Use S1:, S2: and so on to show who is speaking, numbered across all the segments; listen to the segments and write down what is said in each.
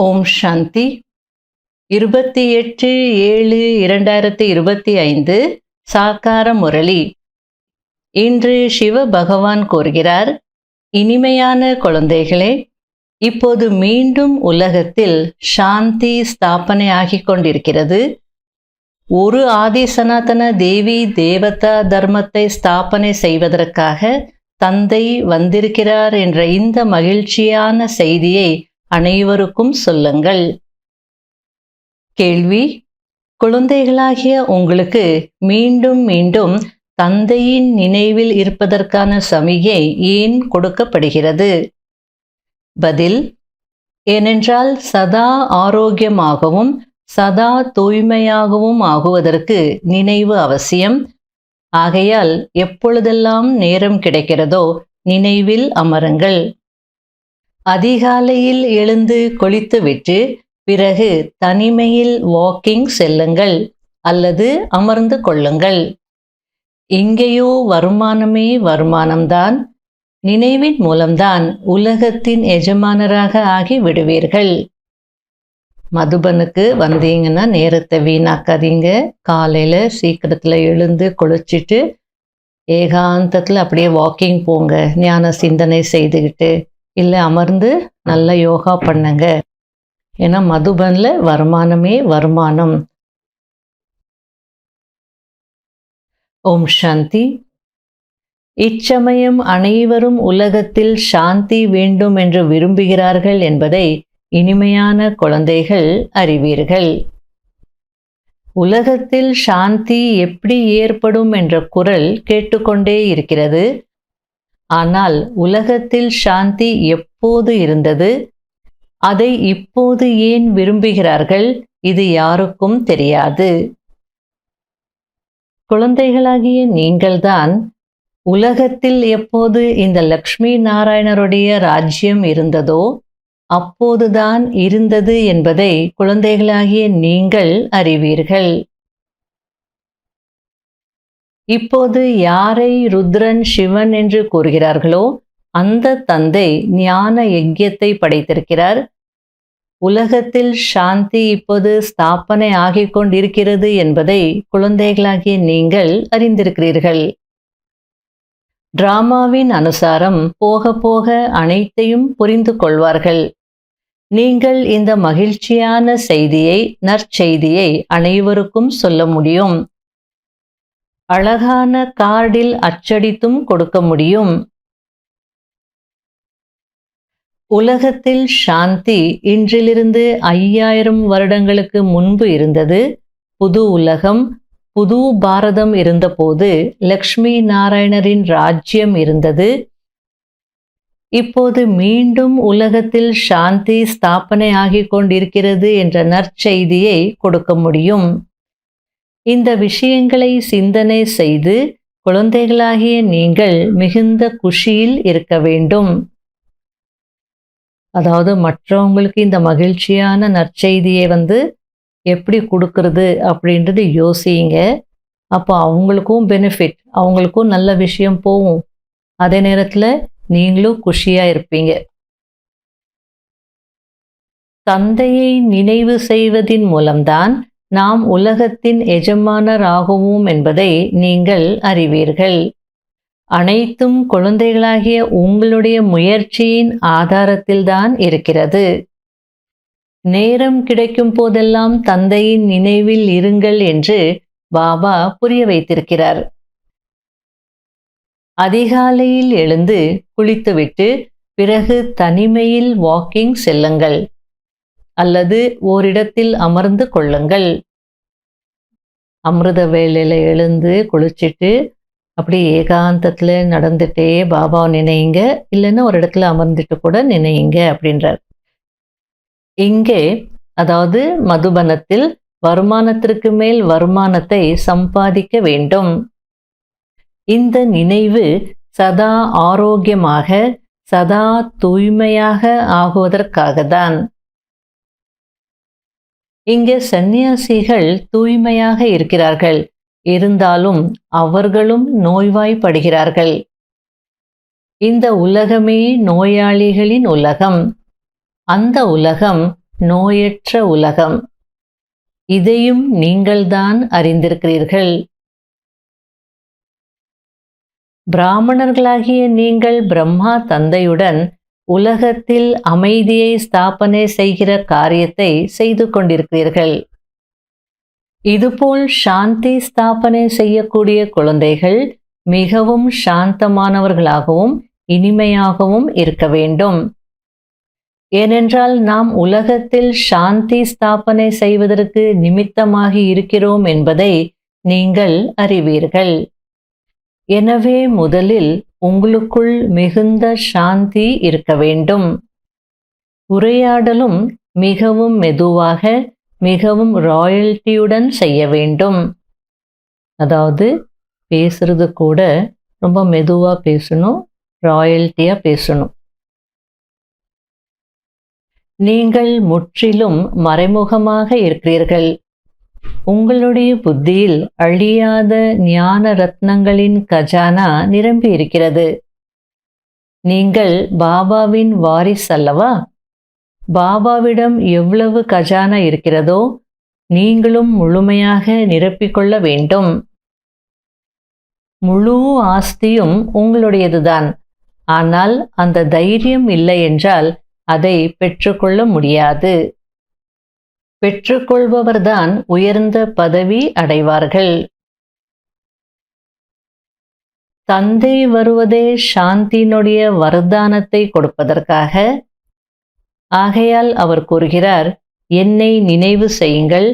S1: ஓம் சாந்தி. 28/7/2025 சாக்கார முரளி. இன்று சிவ பகவான் கூறுகிறார், இனிமையான குழந்தைகளே, இப்போது மீண்டும் உலகத்தில் சாந்தி ஸ்தாபனை ஆகிக் கொண்டிருக்கிறது. ஒரு ஆதி சனாதன தேவி தேவதா தர்மத்தை ஸ்தாபனை செய்வதற்காக தந்தை வந்திருக்கிறார் என்ற இந்த மகிழ்ச்சியான செய்தியை அனைவருக்கும் சொல்லுங்கள். கேள்வி: குழந்தைகளாகிய உங்களுக்கு மீண்டும் மீண்டும் தந்தையின் நினைவில் இருப்பதற்கான சமிகை ஏன் கொடுக்கப்படுகிறது? பதில்: ஏனென்றால் சதா ஆரோக்கியமாகவும் சதா தூய்மையாகவும் ஆகுவதற்கு நினைவு அவசியம். ஆகையால் எப்பொழுதெல்லாம் நேரம் கிடைக்கிறதோ நினைவில் அமருங்கள். அதிகாலையில் எழுந்து குளித்துவிட்டு பிறகு தனிமையில் வாக்கிங் செல்லுங்கள் அல்லது அமர்ந்து கொள்ளுங்கள். இங்கேயோ வருமானமே வருமானம்தான். நினைவின் மூலம்தான் உலகத்தின் எஜமானராக ஆகி விடுவீர்கள். மதுபனுக்கு வந்தீங்கன்னா நேரத்தை வீணாக்காதீங்க. காலையில் சீக்கிரத்தில் எழுந்து குளிச்சுட்டு ஏகாந்தத்தில் அப்படியே வாக்கிங் போங்க. ஞான சிந்தனை செய்துக்கிட்டு இல்லை அமர்ந்து நல்ல யோகா பண்ணுங்க. ஏன்னா மதுபனில் வருமானமே வருமானம். ஓம் சாந்தி. இச்சமயம் அனைவரும் உலகத்தில் சாந்தி வேண்டும் என்று விரும்புகிறார்கள் என்பதை இனிமையான குழந்தைகள் அறிவீர்கள். உலகத்தில் சாந்தி எப்படி ஏற்படும் என்ற குரல் கேட்டுக்கொண்டே இருக்கிறது. ஆனால் உலகத்தில் சாந்தி எப்போது இருந்தது? அதை இப்போது ஏன் விரும்புகிறார்கள்? இது யாருக்கும் தெரியாது. குழந்தைகளாகிய நீங்கள்தான் உலகத்தில் எப்போது இந்த லக்ஷ்மி நாராயணருடைய ராஜ்யம் இருந்ததோ அப்போதுதான் இருந்தது என்பதை குழந்தைகளாகிய நீங்கள் அறிவீர்கள். இப்போது யாரை ருத்ரன் சிவன் என்று கூறுகிறார்களோ அந்த தந்தை ஞான யஜ்யத்தை படைத்திருக்கிறார். உலகத்தில் சாந்தி இப்போது ஸ்தாபனை ஆகிக் கொண்டிருக்கிறது என்பதை குழந்தைகளாகிய நீங்கள் அறிந்திருக்கிறீர்கள். டிராமாவின் அனுசாரம் போக போக அனைத்தையும் புரிந்து கொள்வார்கள். நீங்கள் இந்த மகிழ்ச்சியான செய்தியை, நற்செய்தியை அனைவருக்கும் சொல்ல முடியும். அழகான கார்டில் அச்சடித்தும் கொடுக்க முடியும். உலகத்தில் சாந்தி இன்றிலிருந்து 5000 வருடங்களுக்கு முன்பு இருந்தது. புது உலகம், புது பாரதம் இருந்தபோது லக்ஷ்மி நாராயணரின் ராஜ்யம் இருந்தது. இப்போது மீண்டும் உலகத்தில் சாந்தி ஸ்தாபனை ஆகிக் கொண்டிருக்கிறது என்ற நற்செய்தியை கொடுக்க முடியும். இந்த விஷயங்களை சிந்தனை செய்து குழந்தைகளாகிய நீங்கள் மிகுந்த குஷியில் இருக்க வேண்டும். அதாவது மற்றவங்களுக்கு இந்த மகிழ்ச்சியான நற்செய்தியை எப்படி கொடுக்கறது அப்படின்றது யோசிங்க. அப்போ அவங்களுக்கும் பெனிஃபிட், அவங்களுக்கும் நல்ல விஷயம் போகும். அதே நேரத்தில் நீங்களும் குஷியா இருப்பீங்க. தந்தையை நினைவு செய்வதின் மூலம்தான் நாம் உலகத்தின் எஜமானர் ஆகுவோம் என்பதை நீங்கள் அறிவீர்கள். அனைத்தும் குழந்தைகளாகிய உங்களுடைய முயற்சியின் ஆதாரத்தில்தான் இருக்கிறது. நேரம் கிடைக்கும் போதெல்லாம் தந்தையின் நினைவில் இருங்கள் என்று பாபா புரிய வைத்திருக்கிறார். அதிகாலையில் எழுந்து குளித்துவிட்டு பிறகு தனிமையில் வாக்கிங் செல்லுங்கள் அல்லது ஓரிடத்தில் அமர்ந்து கொள்ளுங்கள். அமிர்த வேளையில் எழுந்து குளிச்சுட்டு அப்படி ஏகாந்தத்தில் நடந்துட்டே பாபா நினைங்க, இல்லைன்னா ஒரு இடத்துல அமர்ந்துட்டு கூட நினைங்க அப்படின்றார். இங்கே அதாவது மதுபனத்தில் வருமானத்திற்கு மேல் வருமானத்தை சம்பாதிக்க வேண்டும். இந்த நினைவு சதா ஆரோக்கியமாக சதா தூய்மையாக ஆகுவதற்காகத்தான். இங்கே சந்நியாசிகள் தூய்மையாக இருக்கிறார்கள். இருந்தாலும் அவர்களும் நோய்வாய்ப்படுகிறார்கள். இந்த உலகமே நோயாளிகளின் உலகம். அந்த உலகம் நோயற்ற உலகம். இதையும் நீங்கள்தான் அறிந்திருக்கிறீர்கள். பிராமணர்களாகிய நீங்கள் பிரம்மா தந்தையுடன் உலகத்தில் அமைதியை ஸ்தாபனை செய்கிற காரியத்தை செய்து கொண்டிருக்கிறீர்கள். இதுபோல் சாந்தி ஸ்தாபனை செய்யக்கூடிய குழந்தைகள் மிகவும் சாந்தமானவர்களாகவும் இனிமையாகவும் இருக்க வேண்டும். ஏனென்றால் நாம் உலகத்தில் சாந்தி ஸ்தாபனை செய்வதற்கு நிமித்தமாகி இருக்கிறோம் என்பதை நீங்கள் அறிவீர்கள். எனவே முதலில் உங்களுக்குள் மிகுந்த சாந்தி இருக்க வேண்டும். உரையாடலும் மிகவும் மெதுவாக, மிகவும் ராயல்ட்டியுடன் செய்ய வேண்டும். அதாவது பேசுறது கூட ரொம்ப மெதுவா பேசணும், ராயல்ட்டியா பேசணும். நீங்கள் முற்றிலும் மறைமுகமாக இருக்கிறீர்கள். உங்களுடைய புத்தியில் அழியாத ஞான ரத்னங்களின் கஜானா நிரம்பி இருக்கிறது. நீங்கள் பாபாவின் வாரிசு அல்லவா? பாபாவிடம் எவ்வளவு கஜானா இருக்கிறதோ நீங்களும் முழுமையாக நிரப்பிக்கொள்ள வேண்டும். முழு ஆஸ்தியும் உங்களுடையதுதான். ஆனால் அந்த தைரியம் இல்லை என்றால் அதை பெற்றுக்கொள்ள முடியாது. பெற்றுக்கொள்பவர்தான் உயர்ந்த பதவி அடைவார்கள். தந்தை வருவதே சாந்தியினுடைய வரதானத்தை கொடுப்பதற்காக. ஆகையால் அவர் கூறுகிறார், என்னை நினைவு செய்யுங்கள்.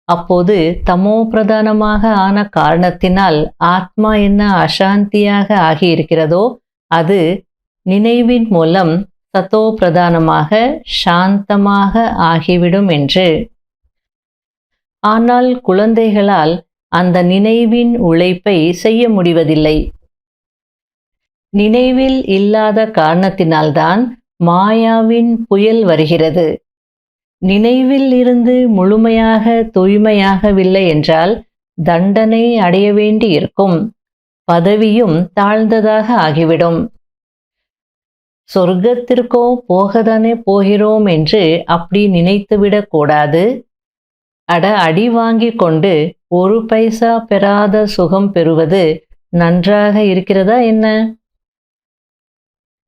S1: அப்போது தமோ பிரதானமாக ஆன காரணத்தினால் ஆத்மா என்ன அசாந்தியாக ஆகியிருக்கிறதோ அது நினைவின் மூலம் சத்தோ பிரதானமாக சாந்தமாக ஆகிவிடும் என்று. ஆனால் குழந்தைகளால் அந்த நினைவின் உழைப்பை செய்ய முடிவதில்லை. நினைவில் இல்லாத காரணத்தினால்தான் மாயாவின் புயல் வருகிறது. நினைவில் இருந்து முழுமையாக தூய்மையாகவில்லை என்றால் தண்டனை அடைய வேண்டி இருக்கும். பதவியும் தாழ்ந்ததாக ஆகிவிடும். சொர்க்கத்திற்கோ போகதானே போகிறோம் என்று அப்படி நினைத்துவிடக் கூடாது. அடி வாங்கி கொண்டு ஒரு பைசா பெறாத சுகம் பெறுவது நன்றாக இருக்கிறதா என்ன?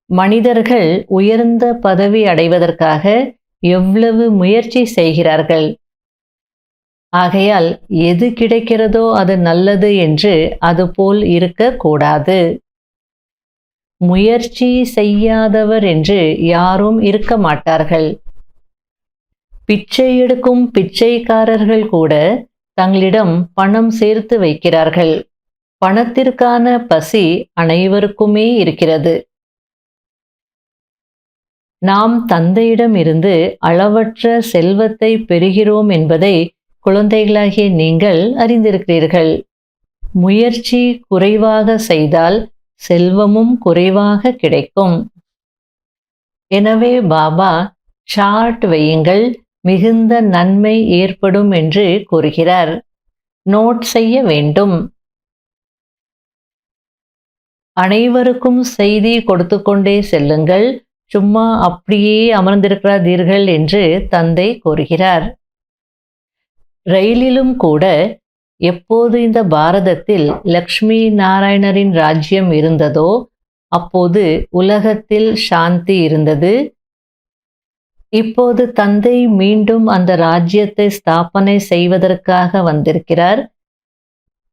S1: மனிதர்கள் உயர்ந்த பதவி அடைவதற்காக எவ்வளவு முயற்சி செய்கிறார்கள். ஆகையால் எது கிடைக்கிறதோ அது நல்லது என்று அதுபோல் இருக்கக்கூடாது. முயற்சி செய்யாதவர் என்று யாரும் இருக்க மாட்டார்கள். பிச்சை எடுக்கும் பிச்சைக்காரர்கள் கூட தங்களிடம் பணம் சேர்த்து வைக்கிறார்கள். பணத்திற்கான பசி அனைவருக்குமே இருக்கிறது. நாம் தந்தையிடம் இருந்து அளவற்ற செல்வத்தை பெறுகிறோம் என்பதை குழந்தைகளாகிய நீங்கள் அறிந்திருக்கிறீர்கள். முயற்சி குறைவாக செய்தால் செல்வமும் குறைவாக கிடைக்கும். எனவே பாபா சார்ட் வையுங்கள், மிகுந்த நன்மை ஏற்படும் என்று கூறுகிறார். நோட் செய்ய வேண்டும். அனைவருக்கும் செய்தி கொடுத்து கொண்டே செல்லுங்கள், சும்மா அப்படியே அமர்ந்திருக்காதீர்கள் என்று தந்தை கூறுகிறார். ரயிலிலும் கூட எப்போது இந்த பாரதத்தில் லக்ஷ்மி நாராயணரின் ராஜ்யம் இருந்ததோ அப்போது உலகத்தில் சாந்தி இருந்தது. இப்போது தந்தை மீண்டும் அந்த ராஜ்யத்தை ஸ்தாபனை செய்வதற்காக வந்திருக்கிறார்.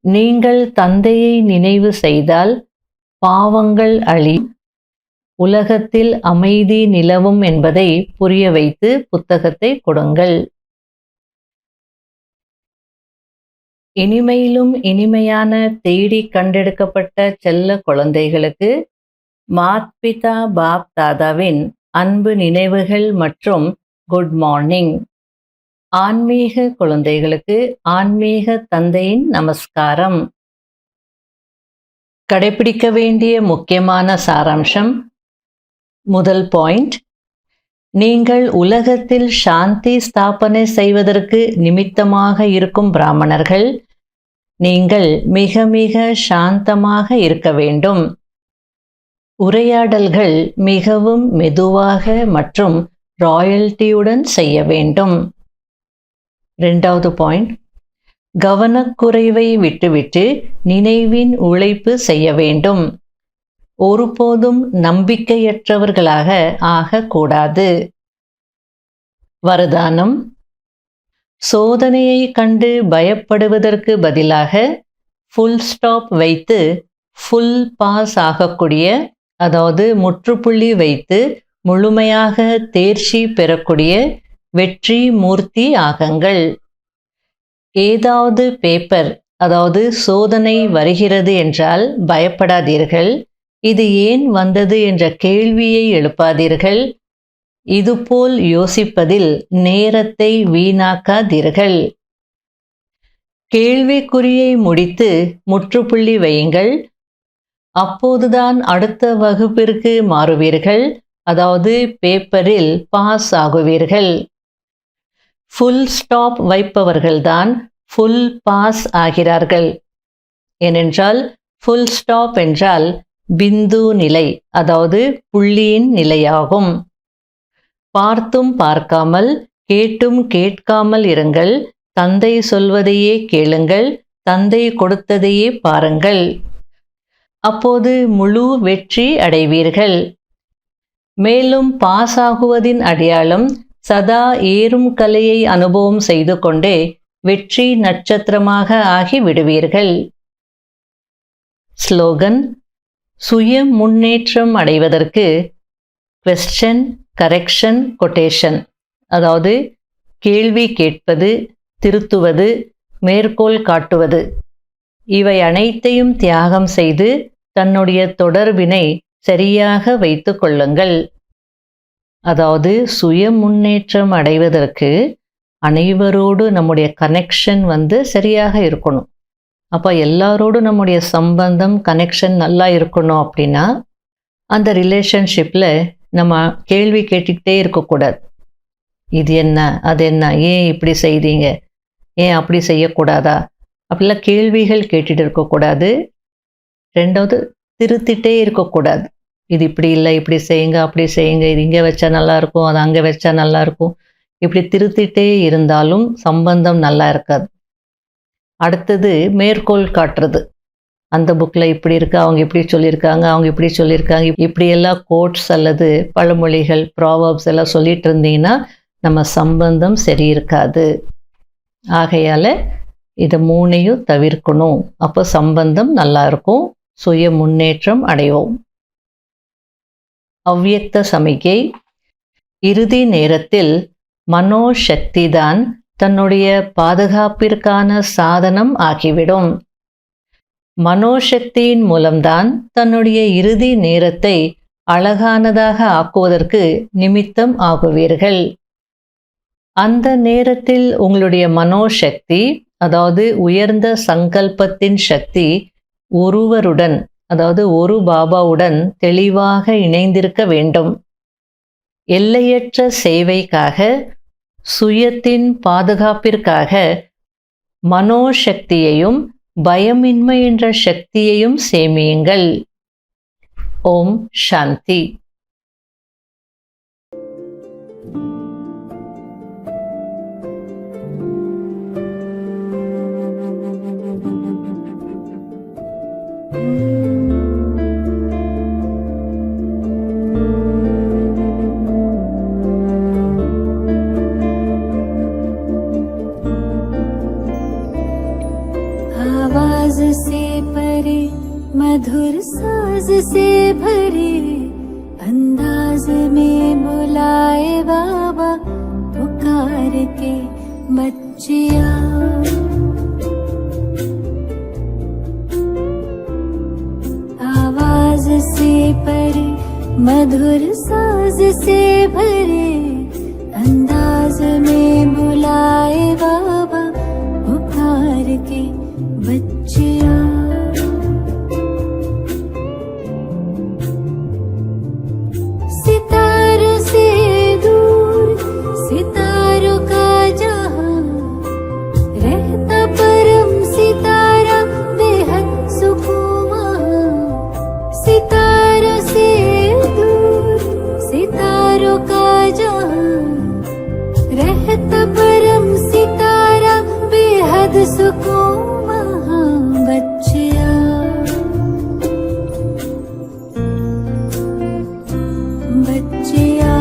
S1: நீங்கள் தந்தையை நினைவு செய்தால் பாவங்கள் அழியும், உலகத்தில் அமைதி நிலவும் என்பதை புரிய வைத்து புத்தகத்தை கொடுங்கள். இனிமையிலும் இனிமையான தேடி கண்டெடுக்கப்பட்ட செல்ல குழந்தைகளுக்கு மாத்பிதா பாப் தாதாவின் அன்பு நினைவுகள் மற்றும் குட் மார்னிங். ஆன்மீக குழந்தைகளுக்கு ஆன்மீக தந்தையின் நமஸ்காரம். கடைபிடிக்க வேண்டிய முக்கியமான சாராம்சம். முதல் பாயிண்ட், நீங்கள் உலகத்தில் சாந்தி ஸ்தாபனை செய்வதற்கு நிமித்தமாக இருக்கும் பிராமணர்கள். நீங்கள் மிக மிக சாந்தமாக இருக்க வேண்டும். உரையாடல்கள் மிகவும் மெதுவாக மற்றும் ராயல்ட்டியுடன் செய்ய வேண்டும். 2வது பாயிண்ட், கவனக்குறைவை விட்டுவிட்டு நினைவின் உழைப்பு செய்ய வேண்டும். ஒருபோதும் நம்பிக்கையற்றவர்களாக ஆகக்கூடாது. வரதானம், சோதனையை கண்டு பயப்படுவதற்கு பதிலாக ஃபுல் ஸ்டாப் வைத்து ஃபுல் பாஸ் ஆகக்கூடிய, அதாவது முற்றுப்புள்ளி வைத்து முழுமையாக தேர்ச்சி பெறக்கூடிய வெற்றி மூர்த்தி ஆகுங்கள். ஏதாவது பேப்பர், அதாவது சோதனை வருகிறது என்றால் பயப்படாதீர்கள். இது ஏன் வந்தது என்ற கேள்வியை எழுப்பாதீர்கள். இதுபோல் யோசிப்பதில் நேரத்தை வீணாக்காதீர்கள். கேள்விக்குறியை முடித்து முற்றுப்புள்ளி வையுங்கள். அப்போதுதான் அடுத்த வகுப்பிற்கு மாறுவீர்கள், அதாவது பேப்பரில் பாஸ் ஆகுவீர்கள். ஃபுல் ஸ்டாப் வைப்பவர்கள்தான் ஃபுல் பாஸ் ஆகிறார்கள். ஏனென்றால் ஃபுல் ஸ்டாப் என்றால் பிந்து நிலை, அதாவது புள்ளியின் நிலையாகும். பார்த்தும் பார்க்காமல் கேட்டும் கேட்காமல் இருங்கள். தந்தை சொல்வதையே கேளுங்கள், தந்தை கொடுத்ததையே பாருங்கள். அப்போது முழு வெற்றி அடைவீர்கள். மேலும் பாஸ் ஆகுவதின் அடையாளம் சதா ஏறும் கலையை அனுபவம் செய்து கொண்டே வெற்றி நட்சத்திரமாக ஆகி விடுவீர்கள். ஸ்லோகன், சுய முன்னேற்றம் அடைவதற்கு கொஸ்டின், கரெக்ஷன், கொட்டேஷன், அதாவது கேள்வி கேட்பது, திருத்துவது, மேற்கோள் காட்டுவது, இவை அனைத்தையும் தியாகம் செய்து தன்னுடைய தொடர்பினை சரியாக வைத்து கொள்ளுங்கள். அதாவது சுய முன்னேற்றம் அடைவதற்கு அனைவரோடு நம்முடைய கனெக்ஷன் சரியாக இருக்கணும். அப்போ எல்லாரோடும் நம்முடைய சம்பந்தம், கனெக்ஷன் நல்லா இருக்கணும். அப்படின்னா அந்த ரிலேஷன்ஷிப்பில் நம்ம கேள்வி கேட்டுக்கிட்டே இருக்கக்கூடாது. இது என்ன, அது என்ன, ஏன் இப்படி செய்தீங்க, ஏன் அப்படி செய்யக்கூடாதா, அப்படிலாம் கேள்விகள் கேட்டுட்டு இருக்கக்கூடாது. 2வது, திருத்திட்டே இருக்கக்கூடாது. இது இப்படி இல்லை, இப்படி செய்யுங்க, அப்படி செய்யுங்க, இது இங்கே வச்சா நல்லாயிருக்கும், அது அங்கே வச்சா நல்லாயிருக்கும், இப்படி திருத்திட்டே இருந்தாலும் சம்பந்தம் நல்லா இருக்காது. அடுத்தது மேற்கோள் காட்டுறது. அந்த புக்கில் இப்படி இருக்குது, அவங்க இப்படி சொல்லியிருக்காங்க, அவங்க இப்படி சொல்லியிருக்காங்க, இப்படியெல்லாம் கோட்ஸ் அல்லது பழமொழிகள், ப்ராவர்ப்ஸ் எல்லாம் சொல்லிட்டு இருந்தீங்கன்னா நம்ம சம்பந்தம் சரி இருக்காது. ஆகையால் இதை 3ஐயும் தவிர்க்கணும். அப்போ சம்பந்தம் நல்லா இருக்கும், சுய முன்னேற்றம் அடைவோம். அவ்யக்த சமிகை, இறுதி நேரத்தில் மனோசக்தி தான் தன்னுடைய பாதுகாப்பிற்கான சாதனம் ஆகிவிடும். மனோசக்தியின் மூலம்தான் தன்னுடைய இறுதி நேரத்தை அழகானதாக ஆக்குவதற்கு நிமித்தம் ஆகுவீர்கள். அந்த நேரத்தில் உங்களுடைய மனோசக்தி, அதாவது உயர்ந்த சங்கல்பத்தின் சக்தி, ஒருவருடன், அதாவது ஒரு பாபாவுடன் தெளிவாக இணைந்திருக்க வேண்டும். எல்லையற்ற சேவைக்காக, சுயத்தின் பாதுகாப்பிற்காக மனோசக்தியையும் பயமின்மை என்ற சக்தியையும் சேமியுங்கள். ஓம் சாந்தி.
S2: आवाज से परे, मधुर साज से भरे, अंदाज में बुलाए बाबा, पुकार के बच्चिया। आवाज से परे, मधुर साज से भरे, अंदाज में बुलाए बाबा, पुकार के बच्चिया। सितारों से दूर, सितारों का जहां, रहता परम सितारा, बेहद सुकून वहां। सितारों से दूर, सितारों का जहां, सुकून वहाँ बच्चिया बच्चिया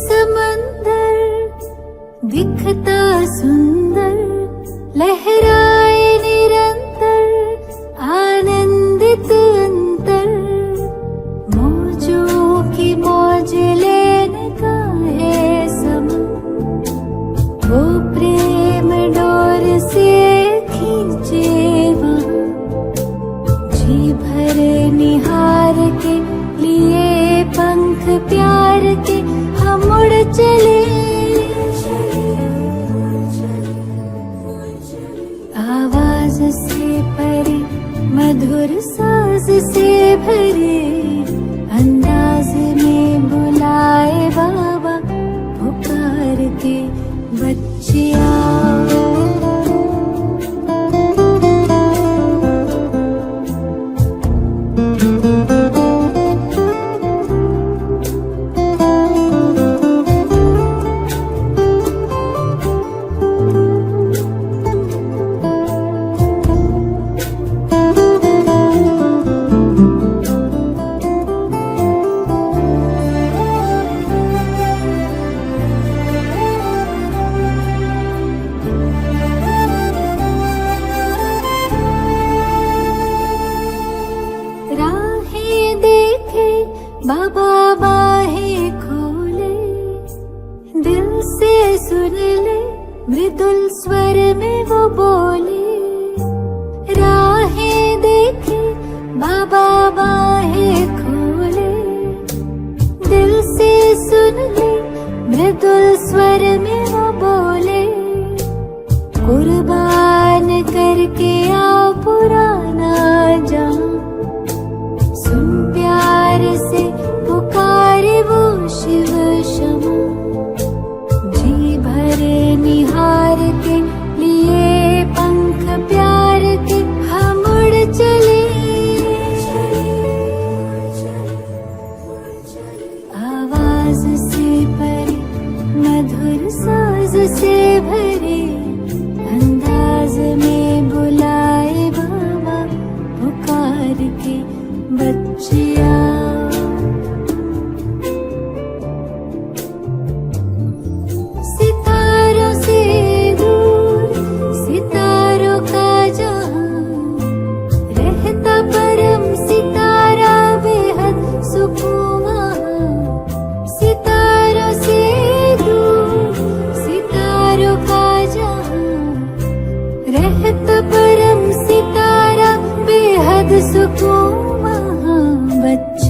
S2: समंदर दिखता सुंदर लहराए निरंतर आनंदित अंतर मौजों की मौज लेने का है समय वो प्रेम डोर से खींचे वहाँ जी भर निहार के लिए पंख प्यार के हम उड़ चले आवाज से परे मधुर साज से भरे अंदाज में बुलाए बाबा पुकार के बच्चिया राहें देखे बाबा बाहें खोले दिल से सुन ले मृदुल स्वर में वो बोले राहें देखे बाबा बाहें खोले दिल से सुन ले मृदुल स्वर में वो बोले कुर्बान करके आओ पुराना जान सुन प्यार से पुकारे वो शिव क्षमा जी भरे निहार के लिए पंख प्यार के हम उड़ चले आवाज से परे मधुर साज से भरे अंदाज में बुलाए बाबा पुकार के बच्चिया सितारों से दूर सितारों का जहां रहता परम सितारा बेहद सुकून वहाँ सितारों से दूर सितारों का जहां रहता परम सितारा बेहद सुकून वहाँ बच्चा